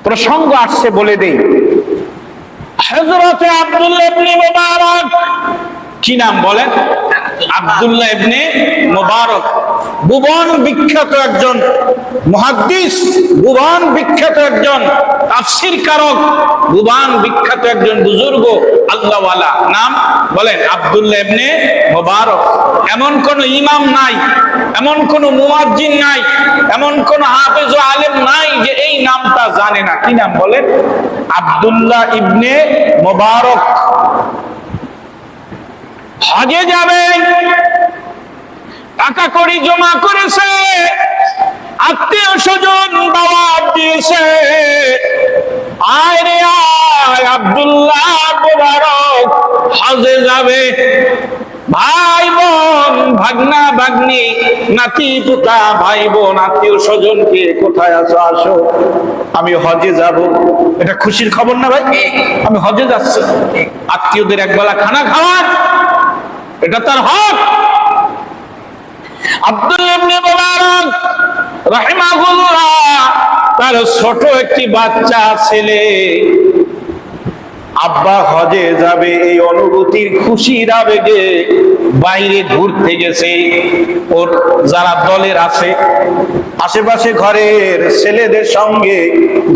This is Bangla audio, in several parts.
প্রসঙ্গ আসছে বলে দেই। হযরতে আব্দুল্লাহ ইবনে মুবারক, কি নাম বলেন? আব্দুল্লাহ ইবনে মুবারক, ভুবন বিখ্যাত একজন মুহাদ্দিস, ভুবন বিখ্যাত একজন তাফসীর কারক, ভুবন বিখ্যাত একজন বুজুর্গ আল্লাহওয়ালা। নাম বলেন আব্দুল্লাহ ইবনে মুবারক। এমন কোন ইমাম নাই, এমন কোন মুয়াজ্জিন নাই, এমন কোন হাফেজ ও আলেম নাই যে এই নামটা জানে না। কি নাম বলেন? আব্দুল্লাহ ইবনে মুবারক। হজে যাবে, টাকা কড়ি জমা করেছে, আত্মীয় স্বজন দাওয়াত দিয়েছে, আয় রে আয় আব্দুল্লাহ মুবারক হজে যাবে। ভাই বোন, ভাগনা ভাগ্নি, নাতি পুতা, ভাই বোন, আত্মীয় স্বজনকে কোথায় আছো আসো, আমি হজে যাব। এটা খুশির খবর না ভাই? আমি হজে যাচ্ছি, আত্মীয়দের একবেলা খানা খাওয়ার, এটা তার হক। আব্দুল্লাহ ইবনে মুবারক রাহিমাহুল্লাহ, তার ছোট একটি বাচ্চা ছেলে আব্বা হজে যাবে এই অনুভূতির খুশির আবেগে বাইরে ঘুরতে গেছে। ওর যারা দলের আছে আশেপাশে ঘরের ছেলেদের সঙ্গে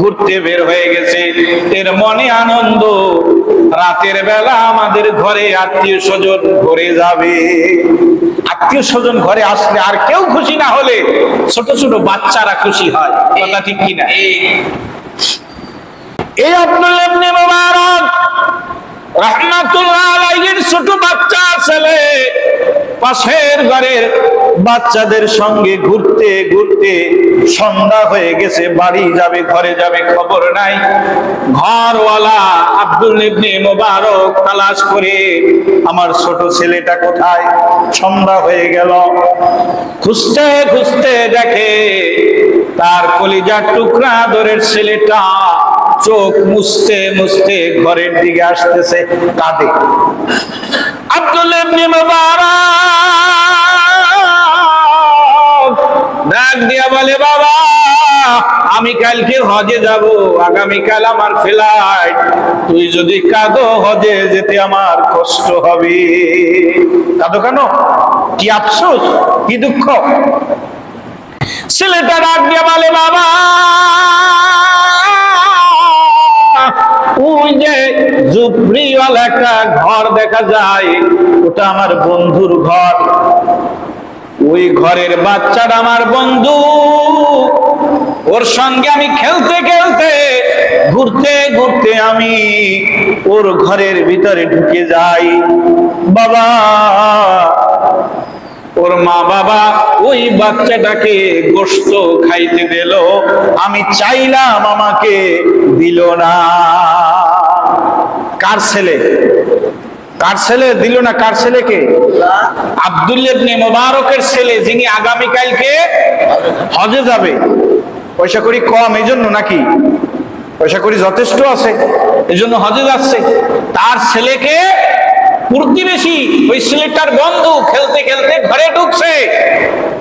ঘুরতে বের হয়ে গেছে। এর মনে আনন্দ, রাতের বেলা আমাদের ঘরে আত্মীয় স্বজন ঘরে যাবে। আত্মীয় স্বজন ঘরে আসলে আর কেউ খুশি না হলে ছোট ছোট বাচ্চারা খুশি হয়। কথা ঠিক কিনা? এই আব্দুল্লাহ ইবনে মুবারক রাহমাতুল্লাহ আলাইহির ছোট বাচ্চা ছেলে পাশের ঘরের বাচ্চাদের সঙ্গে ঘুরতে ঘুরতে সন্ধ্যা হয়ে গেছে, বাড়ি যাবে, ঘরে যাবে, খবর নাই। ঘরওয়ালা আব্দুল্লাহ ইবনে মুবারক তালাশ করে, আমার ছোট ছেলেটা কোথায়? সন্ধ্যা হয়ে গেল, খুঁজতে খুঁজতে দেখে তার কলিজার টুকরা দরের ছেলেটা চোখ মুছতে মুছতে ঘরের দিকে আসতেছে, কাঁদে। আব্দুল্লাহ ইবনে মুবারক ডাক দিয়া বলে, বাবা আমি কালকে হজে যাব, আগামীকাল আমার ফ্লাইট, তুই যদি কাঁদো হজে যেতে আমার কষ্ট হবে। কাঁদো কেন? কি আফসোস, কি দুঃখ? ছেলেটা ডাক দিয়া বলে, বাবা ওই যে ঝুপড়িওয়ালা একটা ঘর দেখা যায়, ওটা আমার বন্ধুর ঘর। ওই ঘরের বাচ্চাটা আমার বন্ধু, ওর সঙ্গে আমি খেলতে খেলতে, ঘুরতে ঘুরতে আমি ওর ঘরের ভিতরে ঢুকে যাই। বাবা, ওর মা বাবা ওই বাচ্চাটাকে গোশত খাইতে দিল, আমি চাইলাম আমাকে দিল না। কার ছেলে? কার ছেলে দিল না? কার ছেলেকে? আব্দুল্লাহ ইবনে মুবারকের ছেলে, যিনি আগামীকালকে হজে যাবে। পয়সা করি কম এই জন্য নাকি? পয়সা করি যথেষ্ট আছে এই জন্য হজে যাচ্ছে। তার ছেলেকে প্রতিবেশী, ওই ছেলেটার বন্ধু খেলতে খেলতে ঘরে ঢুকছে।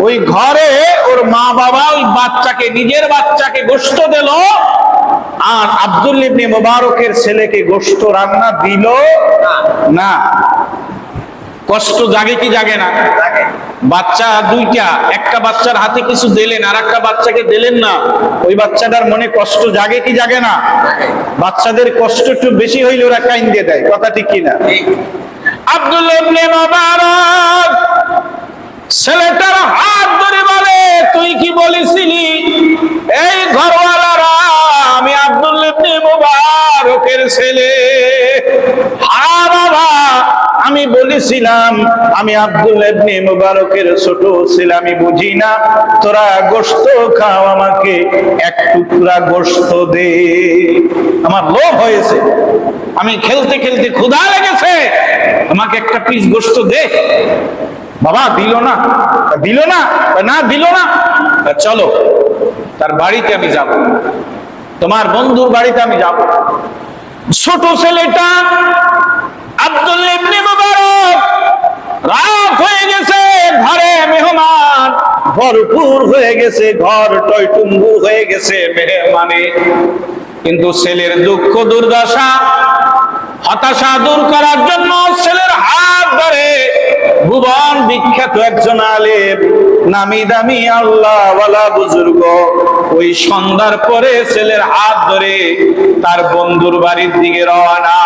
ওই ঘরে ওর মা বাবা ওই বাচ্চাকে, নিজের বাচ্চাকে গোশত দিল, আর আব্দুল্লাহ ইবনে মুবারকের ছেলেকে গোশত রান্না দিল না। কষ্ট জাগে কি জাগে না? বাচ্চা দুইটা, একটা বাচ্চার হাতে কিছু দিলেন, আর একটা বাচ্চাকে দিলেন না, ওই বাচ্চাটার মনে কষ্ট জাগে কি জাগে না? বাচ্চাদের কষ্ট একটু বেশি হইলে ওরা কাইন্দে দেয়। কথা ঠিক কিনা? আব্দুল্লাহ ইবনে মুবারক ছেলেটার হাত ধরে বলে, তুই কি বলেছিলি? এই ঘরওয়ালারা আমি আব্দুল্লাহ ইবনে মুবারকের ছেলে। হ্যাঁ বাবা, আমি বলেছিলাম আমি আব্দুল্লাহ ইবনে মুবারকের ছোট ছেলে, আমি বুঝি না। তোরা গোশত খাও, আমাকে এক টুকরা গোশত দে, আমার লোভ হয়েছে, আমি খেলতে খেলতে ক্ষুধা লেগেছে, আমাকে একটা পিস গোশত দে। বাবা দিল না, দিল না, না দিল না। চলো তার বাড়িতে আমি যাব, তোমার বন্ধুর বাড়িতে আমি যাব। ছোট ছেলেটা আব্দুল্লাহ ইবনে মুবারক, রাত হয়ে গেছে, ঘরে মেহমান ভরপুর হয়ে গেছে, ঘর টয়টুম্বু হয়ে গেছে মেহমানে। কিন্তু ছেলের দুঃখ দুর্দশা হতাশা দূর করার জন্য ছেলের হাত ধরে ভুবন বিখ্যাত একজন আলেম, নামি দামি আল্লাহওয়ালা বুজুর্গ, ওই সন্ধ্যার পরে ছেলের হাত ধরে তার বন্ধুর বাড়ির দিকে রওনা।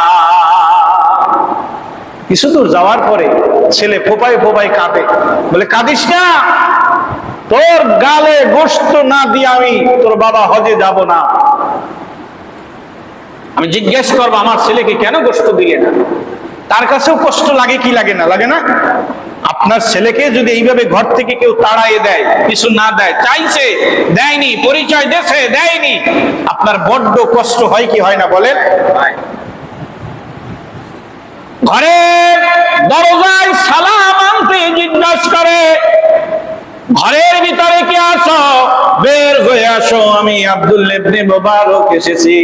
কিছু দূর যাওয়ার পরে ছেলে ফোপায় ফোপায় কাঁদে, বলে কাঁদিস না, তোর গালে গোশত না দিয়ে আমি তোর বাবা হজে যাব না। আমি জিজ্ঞেস করবো আমার ছেলেকে কেন গোশত দিলে না? তার কাছেও কষ্ট লাগে কি লাগে না? লাগে না? আপনার ছেলেকে যদি এইভাবে ঘর থেকে কেউ তাড়াইয়ে দেয়, কিছু না দেয়, চাইছে দেয়নি, পরিচয় দেশে দেয়নি, আপনার বড্ড কষ্ট হয় কি হয় না বলেন? ঘরের দরজায় সালাম আনতে জিজ্ঞাসা করে, ঘরের ভিতরে কে আসো? বের হয়ে আসো, আমি আব্দুল্লাহ ইবনে মুবারক এসেছি।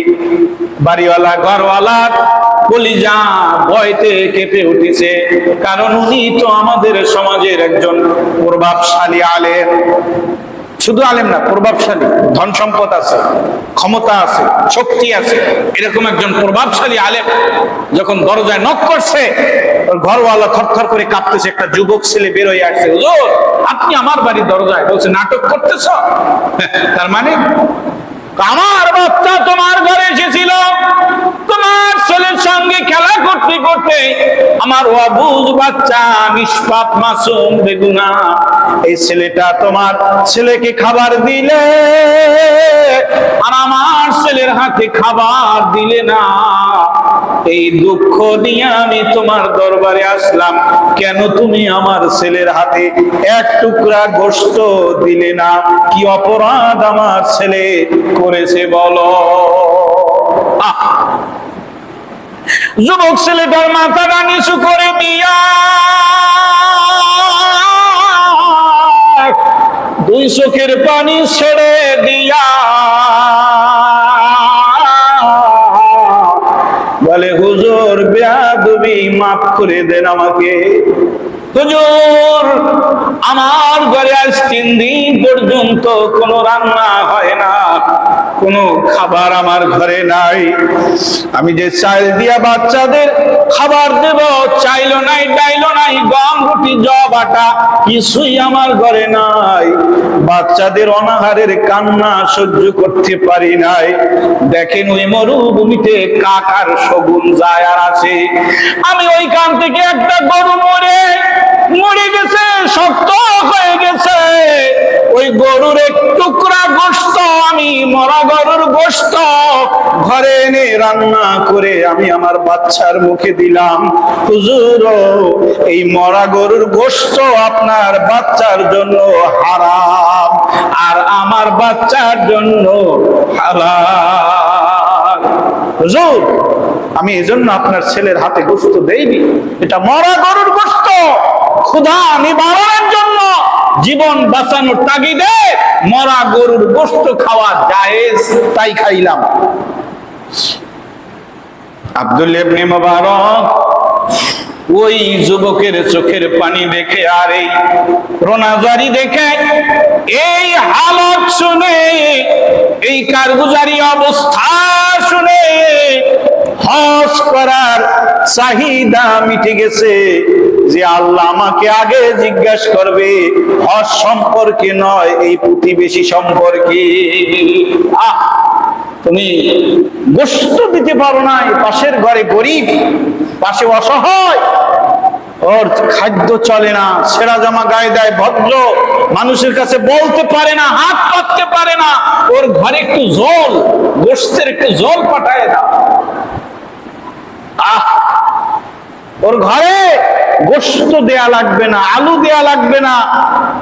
বাড়িওয়ালা ঘরওয়ালা কলিজা ভয়তে কেঁপে উঠেছে, কারণ উনি তো আমাদের সমাজের একজন প্রভাবশালী আলেম। শুধু আলেম না, প্রভাবশালী, ধন সম্পদ আছে, ক্ষমতা আছে, শক্তি আছে, এরকম একজন প্রভাবশালী আলেম যখন দরজায় নক করছে, ঘরওয়ালা থরথর করে কাঁপতেছে। একটা যুবক ছেলে বের হয়ে আসছে, হুজুর আপনি আমার বাড়ির দরজায়, বলছে নাটক করতেছ? তার মানে আমার বাচ্চা তোমার ঘরে এসেছিল, তোমার ছেলের সঙ্গে খেলা করতে করতে আমার অবুঝ বাচ্চা নিষ্পাপ মাসুম বেগুনা এই ছেলেটা তোমার ছেলেকে খাবার দিলে আর আমার ছেলের হাতে খাবার দিলে না। এই দুঃখ নিয়ে আমি তোমার দরবারে আসলাম, কেন তুমি আমার ছেলের হাতে এক টুকরা গোশত দিলে না? কি অপরাধ আমার ছেলে করেছে বলো? যুবক ছেলেটার মাথাটা নিচু করে দিয়া দুই চোখের পানি ছেড়ে দিয়া বলে, হুজুর বেয়াদবি মাফ করে দেন আমাকে। হুজুর আমার ঘরে আজ 3 দিন পর্যন্ত কোনো রান্না হয় না, কোনো খাবার আমার ঘরে নাই। আমি যে চাল দিয়া বাচ্চাদের খাবার দেব, চাইলো নাই, ডাইলো নাই, গম রুটি জব আটা কিছুই আমার ঘরে নাই। বাচ্চাদের অনাহারের কান্না সহ্য করতে পারি নাই। দেখেন ওই মরুভূমিতে কাকার শগুন যায় আর আছে, আমি ওইখান থেকে একটা গরু মরে গেছে, শক্ত হয়ে গেছে, ওই গরুর এক টুকরা গোশত, আমি মরা গরুর গোশত ঘরে এনে রান্না করে আমি আমার বাচ্চার মুখে দিলাম। হুজুর এই মরা গরুর গোশত আপনার বাচ্চার জন্য হারাম আর আমার বাচ্চার জন্য হালাল। হুজুর আমি এজন্য আপনার ছেলের হাতে গোশত দেইনি, এটা মরা গরুর গোশত, ক্ষুধা নিবারণের জন্য, জীবন বাঁচানোর তাগিদে মরা গরুর গোশত খাওয়া জায়েজ, তাই খাইলাম। আব্দুল্লাহ ইবনে মুবারক ওই যুবকের চোখের পানি দেখে আর এই রোনাজারি দেখে, এই হালত শুনে, এই কারগুজারি অবস্থা শুনে হজ করার চাহিদা মিটে গেছে। যে আল্লাহ আমাকে আগে জিজ্ঞাসা করবে হজ সম্পর্কে নয়, এই প্রতিবেশী সম্পর্কে। তুমি গোশত দিতে পারো না, পাশের ঘরে গরিব, পাশে অসহায়, ওর খাদ্য চলে না, ছেঁড়া জামা গায়ে দেয়, ভদ্র মানুষের কাছে বলতে পারে না, হাত পাততে পারে না, ওর ঘরে একটু জল, গোশতের একটু জল পাঠায় না। ওর ঘরে গোশত দেয়া লাগবে না, আলু দেয়া লাগবে না,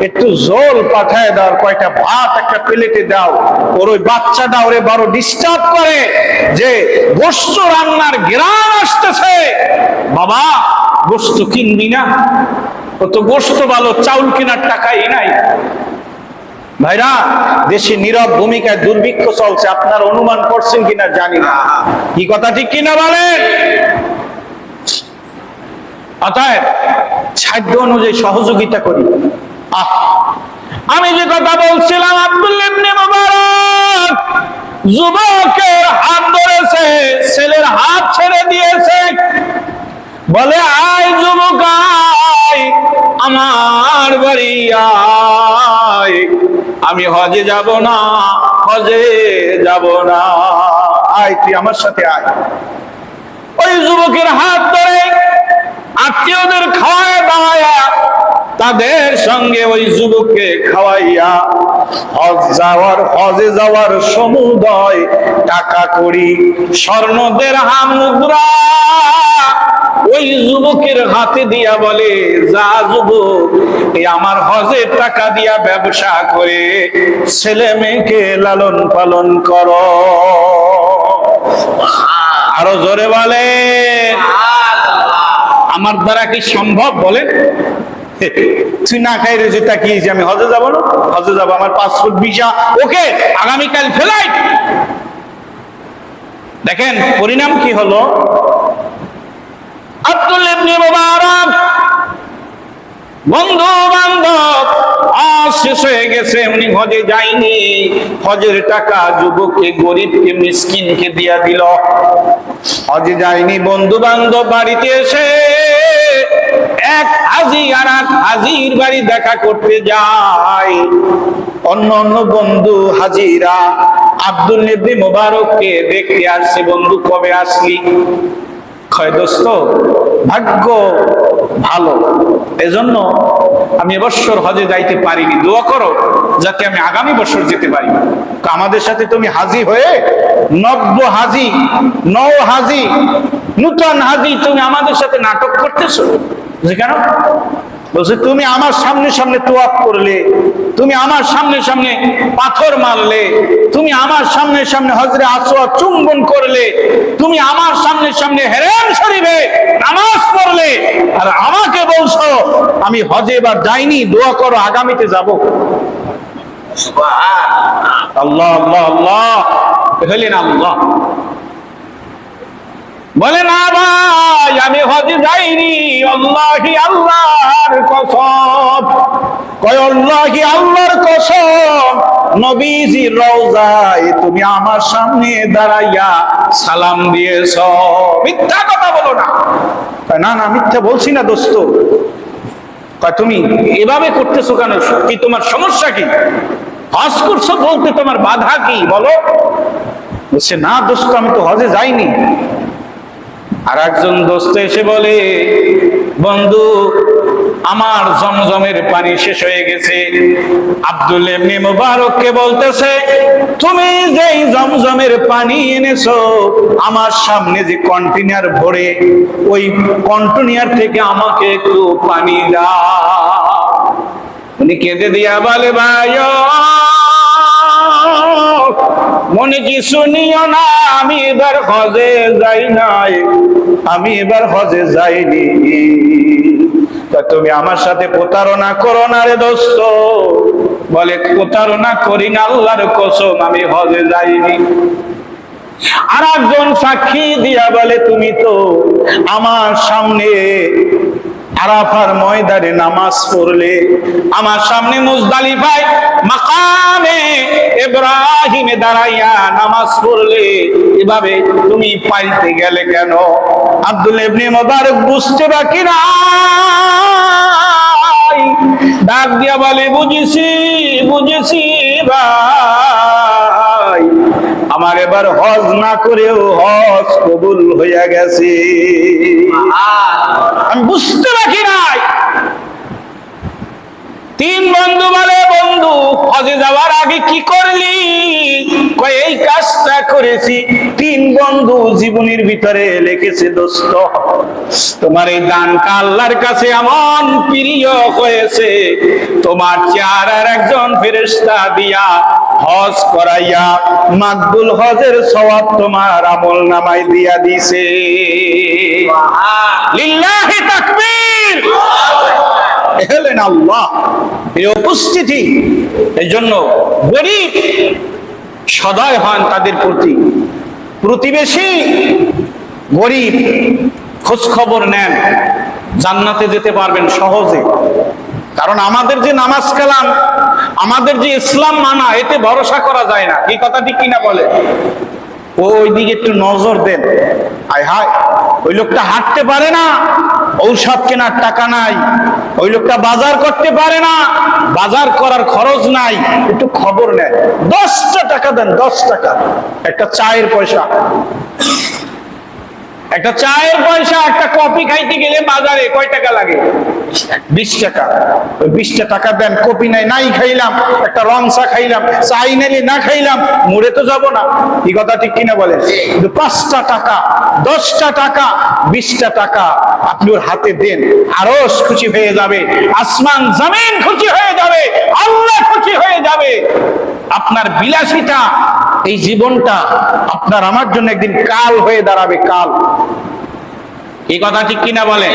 একটু জল পাঠায় দাও, কয়টা ভাত একটা প্লেটে দাও। ওর ওই বাচ্চাটা ওরে বড় ডিস্টার্ব করে যে গোশত রান্নার ঘ্রাণ আসতেছে, বাবা গোশত কিনবি না? ও তো গোশত ভালো, চাউল কেনার টাকাই নাই। ভাইরা, দেশে নীরব ভূমিকায় দুর্ভিক্ষ চলছে, আপনারা অনুমান করছেন কিনা জানি না, কি কথা ঠিক কিনা বলেন? অতএব সাধ্য অনুযায়ী সহযোগিতা করি। আমি যে কথা বলছিলাম, আব্দুল্লাহ ইবনে মুবারক যুবকের হাত ধরেছে, ছেলের হাত ছেড়ে দিয়েছে, বলে আয় যুবক আয়, আমার বাড়ি আয়, আমি হজে যাব না, হজে যাব না, আয় তুই আমার সাথে আয়। ওই যুবকের হাত ধরে আত্মীয়দের খাওয়ায় দাওয়ায়া তাদের সঙ্গে ওই যুবককে খাওয়াইয়া হজে যাওয়ার সমুদয় টাকা করি, স্বর্ণ দিরহাম মুদ্রা ওই যুবকের হাতে দিয়া বলে, যা যুবক, এই আমার হজের টাকা দিয়া ব্যবসা করে ছেলে মেয়েকে লালন পালন করো। আরো জোরে বলে, আমার দ্বারা কি সম্ভব বলেন? তুই না খাই রয়েছে তাকিয়েছি, আমি হজে যাবো না, হজে যাবো, আমার পাসপোর্ট ভিসা ওকে, আগামীকাল ফ্লাইট। দেখেন পরিণাম কি হলো। আব্দুল্লাহ ইবনে মুবারক বন্ধু বান্ধব শেষ হয়ে গেছে, উনি হজে যায়নি, হজের টাকা যুবককে, গরিবকে, মিসকিনকে দিয়া দিল। হজে যায়নি, বন্ধু বান্ধব বাড়িতে এসে এক হাজি আর এক হাজির বাড়ি দেখা করতে যায়। অন্য অন্য বন্ধু হাজিরা আব্দুল্লাহ ইবনে মুবারককে দেখতে আসছে, বন্ধু কবে আসলি? কয় দোস্ত ভাগ্য ভালো, এজন্য আমি এবছর হজে যাইতে পারিনি, দোয়া করো যাতে আমি আগামী বছর যেতে পারি। আমাদের সাথে তুমি হাজি হয়ে নব্য হাজি, নও হাজি, নূতন হাজি, তুমি আমাদের সাথে নাটক করতেছো যে কেন? বলছে তুমি আমার সামনে সামনে তোয়াফ করলে, তুমি আমার সামনে সামনে পাথর মারলে, তুমি আমার সামনে সামনে হজরে আসওয়াদ চুম্বন করলে, তুমি আমার সামনে সামনে হেরেম শরীফে নামাজ পড়লে, আর আমাকে বলছো আমি হজে এবার যাইনি, দোয়া করো আগামীতে যাব। আল্লাহ আল্লাহ আল্লাহ হলেন আল্লাহ। বলে না ভাই আমি হজে যাইনি, আল্লাহি আল্লাহর কসম, কয় আল্লাহি আল্লাহর কসম, নবীজির রওজায় তুমি আমার সামনে দাঁড়াইয়া সালাম দিয়েছ, মিথ্যা কথা বলো না। না না মিথ্যা বলছি না দোস্ত। কয় তুমি এভাবে করতেছো কেন, কি তোমার সমস্যা কি? হজ করছো বলতে তোমার বাধা কি বলো? বলছে না দোস্ত আমি তো হজে যাইনি। আর একজন দোস্ত এসে বলে, বন্ধু আমার জমজমের পানি শেষ হয়ে গেছে। আব্দুল্লাহ ইবনে মুবারককে বলতেছে, তুমি যেই জমজমের পানি এনেছো আমার সামনে যে কন্টেনার ভরে, ওই কন্টেনার থেকে আমাকে একটু পানি দাও। উনি কেঁদে দিয়া বলে, ভাই মনে কিছু নিও না, আমি এবার হজে যাই নাই, আমি এবার হজে যাইনি। তুমি আমার সাথে প্রতারণা করো না রে দোস্ত। বলে প্রতারণা করি না, আল্লাহর কসম আমি হজে যাইনি। আর একজন সাক্ষী দিয়া বলে, তুমি তো আমার সামনে আরাফার ময়দানে নামাজ পড়লে, আমার সামনে মুজদালিফায় মাকামে ইব্রাহিমে দাঁড়াইয়া নামাজ পড়লে, এভাবে তুমি পাইতে গেলে কেন? আব্দুল্লাহ ইবনে মুবারক বুঝতে বাকি নাই, ডাক দিয়া বলে, বুঝেছি বুঝেছি ভাই, আমার এবার হজ না করেও হজ কবুল হইয়া গেছে, আমি বুঝতে বাকি নাই। তিন বন্ধু বলে, বন্ধু হজে যাওয়ার আগে কি করলি? কয় এই কাজটা করেছি। তিন বন্ধু জীবনের ভিতরে লিখেছে, দোস্ত তোমার এই দানটা আল্লাহর কাছে এমন প্রিয় হয়েছে, তোমার চেহারার একজন ফেরেশতা দিয়া হজ করাইয়া মাকবুল হজের সওয়াব তোমার আমলনামায় দিয়া দিছে। লিল্লাহি তাকবীর। এলেন আল্লাহ এই উপস্থিতি। এই জন্য গরিব সদয় হন তাদের প্রতি, প্রতিবেশী গরিব খোঁজ খবর নেন, জান্নাতে যেতে পারবেন সহজে। কারণ আমাদের যে নামাজ কালাম, আমাদের যে ইসলাম মানা, এতে ভরসা করা যায় না। এই কথা ঠিক কিনা বলে? ওই দিকে একটু নজর দেন। আয় হায়, ওই লোকটা হাঁটতে পারে না, ঔষধ কেনার টাকা নাই। ওই লোকটা বাজার করতে পারে না, বাজার করার খরচ নাই। একটু খবর নেন, 10টা টাকা দেন, 10 টাকা। একটা চায়ের পয়সা, একটা চায়ের পয়সা। একটা কফি খাইতে গেলে বাজারে কয় টাকা লাগে? 20 টাকা। ওই 20টা টাকা দেন, কফি নাই, নাই খাইলাম, একটা রং চা খাইলাম, চাই নাইলে না খাইলাম, মরে তো যাব না। এই কথা ঠিক কিনা বলেন? 5টা টাকা, 10টা টাকা, 20টা টাকা আপনি ওর হাতে দেন, আরশ খুশি হয়ে যাবে, আসমান জমিন খুশি হয়ে যাবে, আল্লাহ খুশি হয়ে যাবে। আপনার বিলাসিতা, এই জীবনটা আপনার আমার জন্য একদিন কাল হয়ে দাঁড়াবে, কাল। এই কথা ঠিক কিনা বলেন?